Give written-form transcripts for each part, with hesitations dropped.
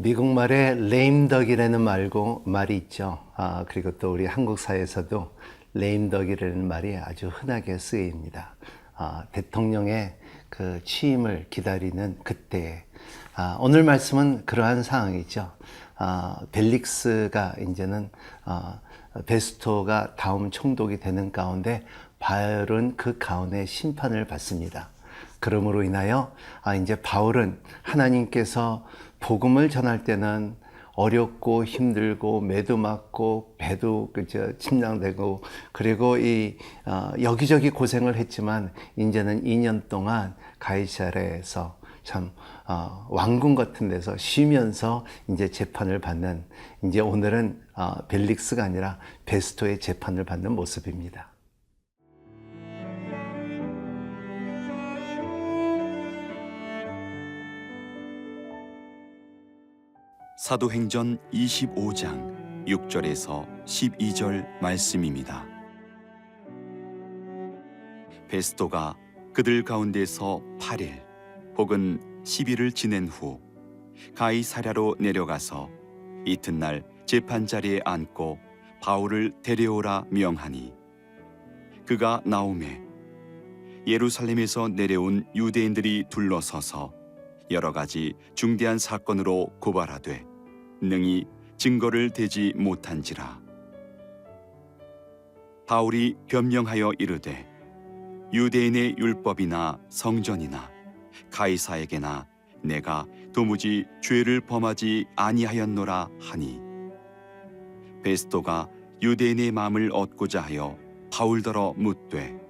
미국 말에 레임덕이라는 말이 있죠. 그리고 또 우리 한국 사회에서도 레임덕이라는 말이 아주 흔하게 쓰입니다. 대통령의 그 취임을 기다리는 그때. 오늘 말씀은 그러한 상황이죠. 벨릭스가 이제는 베스토가 다음 총독이 되는 가운데 바울은 그 가운데 심판을 받습니다. 그러므로 인하여 이제 바울은 하나님께서 복음을 전할 때는 어렵고 힘들고 매도 맞고 배도 침낭되고 그리고 여기저기 고생을 했지만 이제는 2년 동안 가이사랴에서 참 왕궁 같은 데서 쉬면서 이제 재판을 받는, 이제 오늘은 벨릭스가 아니라 베스토의 재판을 받는 모습입니다. 사도행전 25장 6절에서 12절 말씀입니다. 베스토가 그들 가운데서 8일 혹은 10일을 지낸 후 가이사랴로 내려가서 이튿날 재판자리에 앉고 바울을 데려오라 명하니, 그가 나오매 예루살렘에서 내려온 유대인들이 둘러서서 여러 가지 중대한 사건으로 고발하되 능히 증거를 대지 못한지라. 바울이 변명하여 이르되 유대인의 율법이나 성전이나 가이사에게나 내가 도무지 죄를 범하지 아니하였노라 하니, 베스토가 유대인의 마음을 얻고자 하여 바울더러 묻되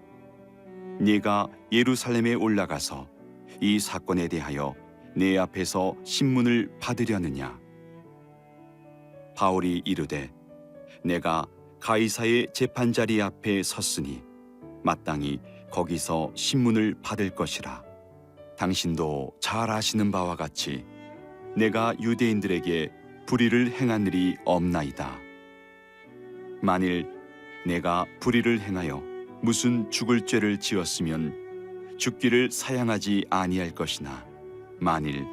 네가 예루살렘에 올라가서 이 사건에 대하여 내 앞에서 신문을 받으려느냐? 바울이 이르되 내가 가이사의 재판자리 앞에 섰으니 마땅히 거기서 신문을 받을 것이라. 당신도 잘 아시는 바와 같이 내가 유대인들에게 불의를 행한 일이 없나이다. 만일 내가 불의를 행하여 무슨 죽을 죄를 지었으면 죽기를 사양하지 아니할 것이나, 만일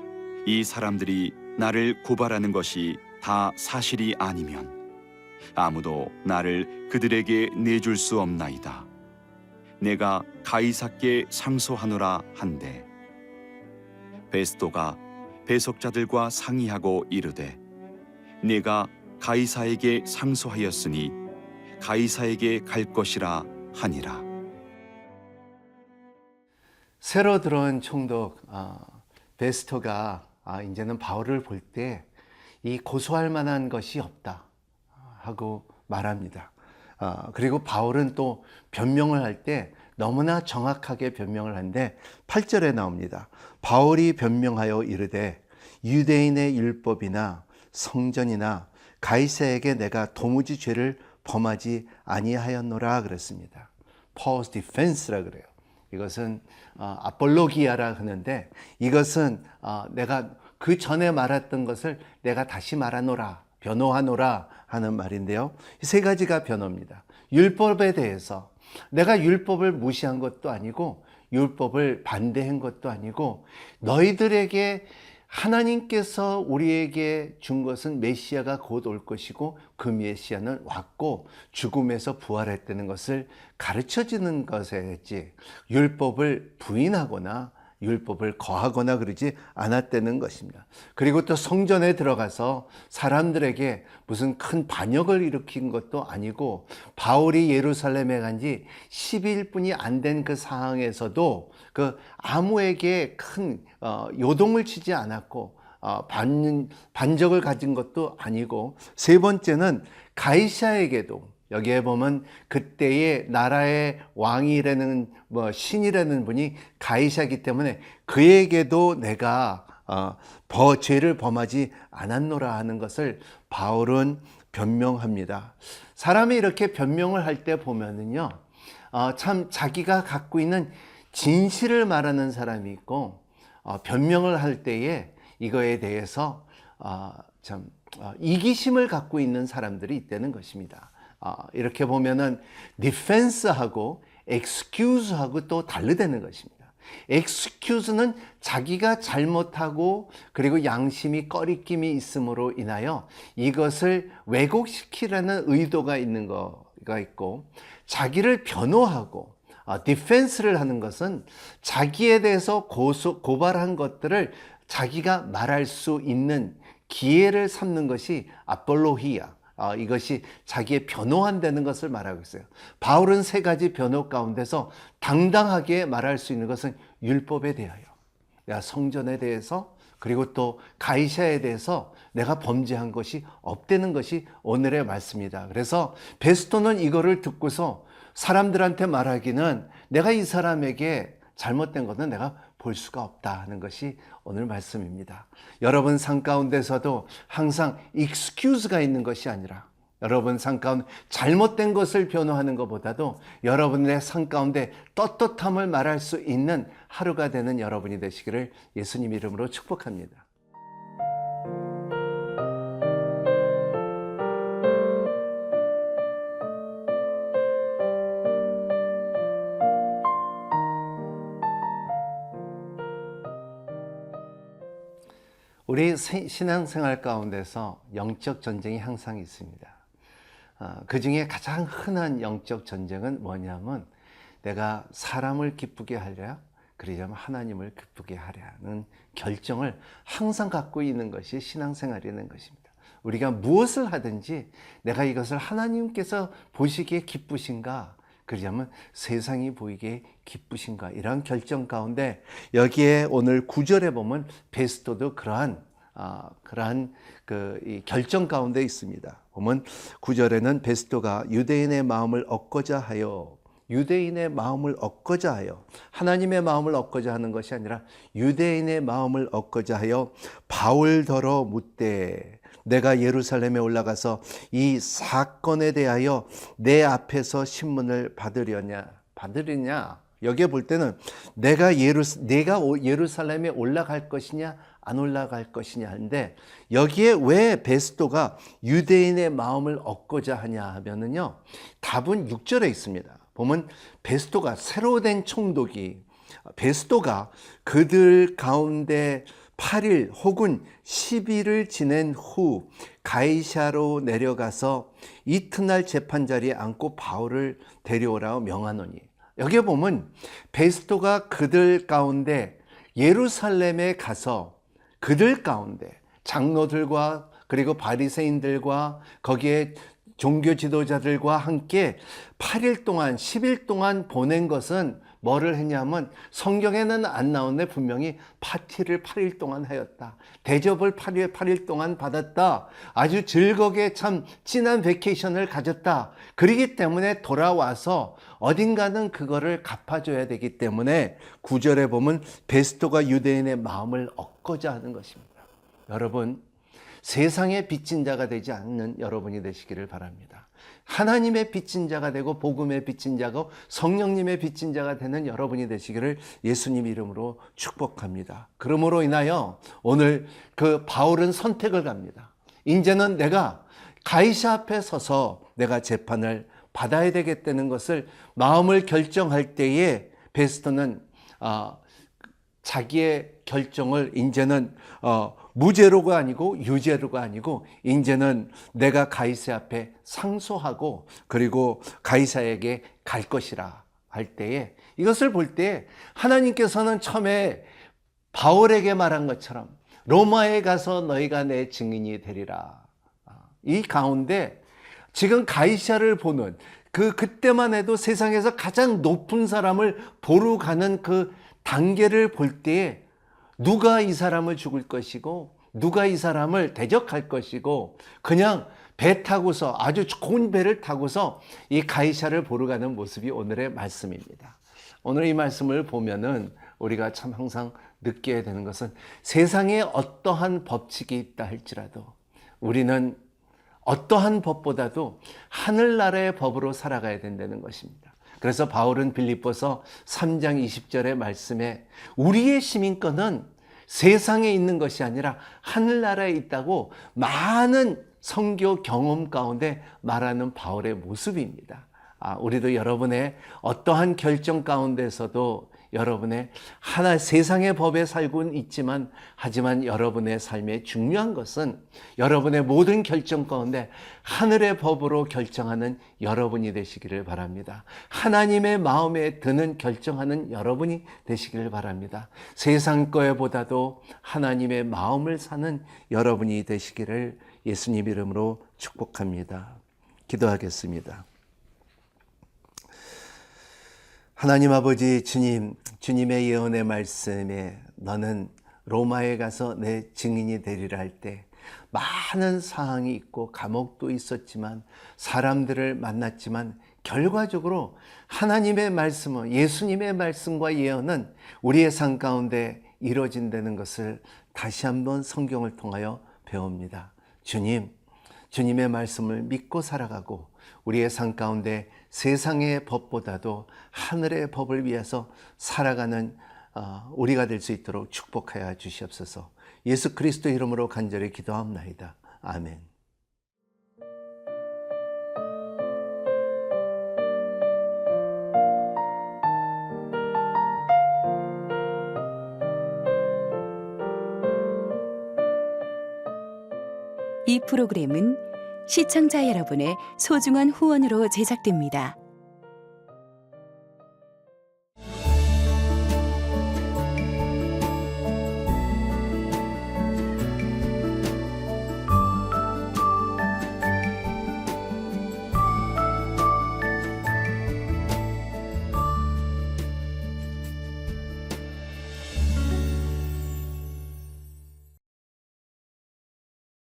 이 사람들이 나를 고발하는 것이 다 사실이 아니면 아무도 나를 그들에게 내줄 수 없나이다. 내가 가이사께 상소하노라 한대, 베스토가 배석자들과 상의하고 이르되 내가 가이사에게 상소하였으니 가이사에게 갈 것이라 하니라. 새로 들어온 총독 베스토가 이제는 바울을 볼 때 이 고소할 만한 것이 없다 하고 말합니다. 그리고 바울은 또 변명을 할 때 너무나 정확하게 변명을 하는데 8절에 나옵니다. 바울이 변명하여 이르되 유대인의 율법이나 성전이나 가이사에게 내가 도무지 죄를 범하지 아니하였노라 그랬습니다. Paul's defense라 그래요. 이것은 아폴로기아라 하는데, 이것은 내가 그 전에 말했던 것을 내가 다시 말하노라, 변호하노라 하는 말인데요. 세 가지가 변호입니다. 율법에 대해서 내가 율법을 무시한 것도 아니고 율법을 반대한 것도 아니고, 너희들에게 하나님께서 우리에게 준 것은 메시아가 곧 올 것이고 그 메시아는 왔고 죽음에서 부활했다는 것을 가르쳐주는 것이지, 율법을 부인하거나 율법을 거하거나 그러지 않았다는 것입니다. 그리고 또 성전에 들어가서 사람들에게 무슨 큰 반역을 일으킨 것도 아니고, 바울이 예루살렘에 간 지 10일뿐이 안 된 그 상황에서도 그 아무에게 큰 요동을 치지 않았고 반적을 가진 것도 아니고, 세 번째는 가이사에게도, 여기에 보면 그때의 나라의 왕이라는 신이라는 분이 가이사이기 때문에 그에게도 내가 죄를 범하지 않았노라 하는 것을 바울은 변명합니다. 사람이 이렇게 변명을 할 때 보면은요, 참 자기가 갖고 있는 진실을 말하는 사람이 있고, 변명을 할 때에 이거에 대해서 참 이기심을 갖고 있는 사람들이 있다는 것입니다. 이렇게 보면은 디펜스하고 excuse하고 또 다르다는 것입니다. excuse는 자기가 잘못하고 그리고 양심이 꺼리낌이 있음으로 인하여 이것을 왜곡시키려는 의도가 있는 거가 있고, 자기를 변호하고 디펜스를 하는 것은 자기에 대해서 고발한 것들을 자기가 말할 수 있는 기회를 삼는 것이 아폴로히아, 이것이 자기의 변호한다는 것을 말하고 있어요. 바울은 세 가지 변호 가운데서 당당하게 말할 수 있는 것은 율법에 대하여, 내가 성전에 대해서, 그리고 또 가이사에 대해서 내가 범죄한 것이 없다는 것이 오늘의 말씀이다. 그래서 베스토는 이거를 듣고서 사람들한테 말하기는 내가 이 사람에게 잘못된 것은 내가 볼 수가 없다 하는 것이 오늘 말씀입니다. 여러분 삶 가운데서도 항상 excuse가 있는 것이 아니라, 여러분 삶 가운데 잘못된 것을 변호하는 것보다도 여러분의 삶 가운데 떳떳함을 말할 수 있는 하루가 되는 여러분이 되시기를 예수님 이름으로 축복합니다. 우리 신앙생활 가운데서 영적 전쟁이 항상 있습니다. 그 중에 가장 흔한 영적 전쟁은 뭐냐면, 내가 사람을 기쁘게 하랴, 그러자면 하나님을 기쁘게 하랴는 결정을 항상 갖고 있는 것이 신앙생활이라는 것입니다. 우리가 무엇을 하든지 내가 이것을 하나님께서 보시기에 기쁘신가, 그러자면 세상이 보이기에 기쁘신가, 이러한 결정 가운데 여기에 오늘 9절에 보면 베스토도 그러한 이 결정 가운데 있습니다. 보면 9절에는 베스토가 유대인의 마음을 얻고자 하여, 유대인의 마음을 얻고자 하여, 하나님의 마음을 얻고자 하는 것이 아니라 유대인의 마음을 얻고자 하여 바울더러 묻되, 내가 예루살렘에 올라가서 이 사건에 대하여 내 앞에서 신문을 받으리냐. 여기에 볼 때는 내가 예루살렘에 올라갈 것이냐 안 올라갈 것이냐 하는데, 여기에 왜 베스토가 유대인의 마음을 얻고자 하냐 하면은요, 답은 6절에 있습니다. 보면 베스토가 새로 된 총독이, 베스토가 그들 가운데 8일 혹은 10일을 지낸 후 가이사로 내려가서 이튿날 재판 자리에 앉고 바울을 데려오라고 명하노니, 여기에 보면 베스토가 그들 가운데 예루살렘에 가서 그들 가운데 장로들과 그리고 바리새인들과 거기에 종교 지도자들과 함께 8일 동안 10일 동안 보낸 것은 뭐를 했냐면, 성경에는 안 나오는데 분명히 파티를 8일 동안 하였다. 대접을 8일 동안 받았다. 아주 즐겁게 참 진한 베케이션을 가졌다. 그러기 때문에 돌아와서 어딘가는 그거를 갚아줘야 되기 때문에 9절에 보면 베스토가 유대인의 마음을 얻고자 하는 것입니다. 여러분, 세상의 빚진 자가 되지 않는 여러분이 되시기를 바랍니다. 하나님의 빚진 자가 되고 복음의 빚진 자고 성령님의 빚진 자가 되는 여러분이 되시기를 예수님 이름으로 축복합니다. 그러므로 인하여 오늘 그 바울은 선택을 합니다. 이제는 내가 가이사 앞에 서서 내가 재판을 받아야 되겠다는 것을 마음을 결정할 때에 베스토는 자기의 결정을 이제는 무죄로가 아니고 유죄로가 아니고, 이제는 내가 가이사 앞에 상소하고 그리고 가이사에게 갈 것이라 할 때에, 이것을 볼 때 하나님께서는 처음에 바울에게 말한 것처럼 로마에 가서 너희가 내 증인이 되리라, 이 가운데 지금 가이사를 보는 그때만 해도 세상에서 가장 높은 사람을 보러 가는 그 단계를 볼 때에 누가 이 사람을 죽일 것이고 누가 이 사람을 대적할 것이고, 그냥 배 타고서, 아주 좋은 배를 타고서 이 가이사를 보러 가는 모습이 오늘의 말씀입니다. 오늘 이 말씀을 보면은 우리가 참 항상 느껴야 되는 것은, 세상에 어떠한 법칙이 있다 할지라도 우리는 어떠한 법보다도 하늘나라의 법으로 살아가야 된다는 것입니다. 그래서 바울은 빌립보서 3장 20절의 말씀에 우리의 시민권은 세상에 있는 것이 아니라 하늘나라에 있다고 많은 선교 경험 가운데 말하는 바울의 모습입니다. 우리도 여러분의 어떠한 결정 가운데서도 여러분의 하나 세상의 법에 살고는 있지만 하지만 여러분의 삶에 중요한 것은 여러분의 모든 결정 가운데 하늘의 법으로 결정하는 여러분이 되시기를 바랍니다. 하나님의 마음에 드는 결정하는 여러분이 되시기를 바랍니다. 세상 거에보다도 하나님의 마음을 사는 여러분이 되시기를 예수님 이름으로 축복합니다. 기도하겠습니다. 하나님 아버지 주님, 주님의 예언의 말씀에 너는 로마에 가서 내 증인이 되리라 할 때 많은 상황이 있고 감옥도 있었지만 사람들을 만났지만 결과적으로 하나님의 말씀은 예수님의 말씀과 예언은 우리의 삶 가운데 이루어진다는 것을 다시 한번 성경을 통하여 배웁니다. 주님, 주님의 말씀을 믿고 살아가고 우리의 삶 가운데 세상의 법보다도 하늘의 법을 위해서 살아가는 우리가 될 수 있도록 축복하여 주시옵소서. 예수 그리스도 이름으로 간절히 기도합나이다. 아멘. 이 프로그램은 시청자 여러분의 소중한 후원으로 제작됩니다.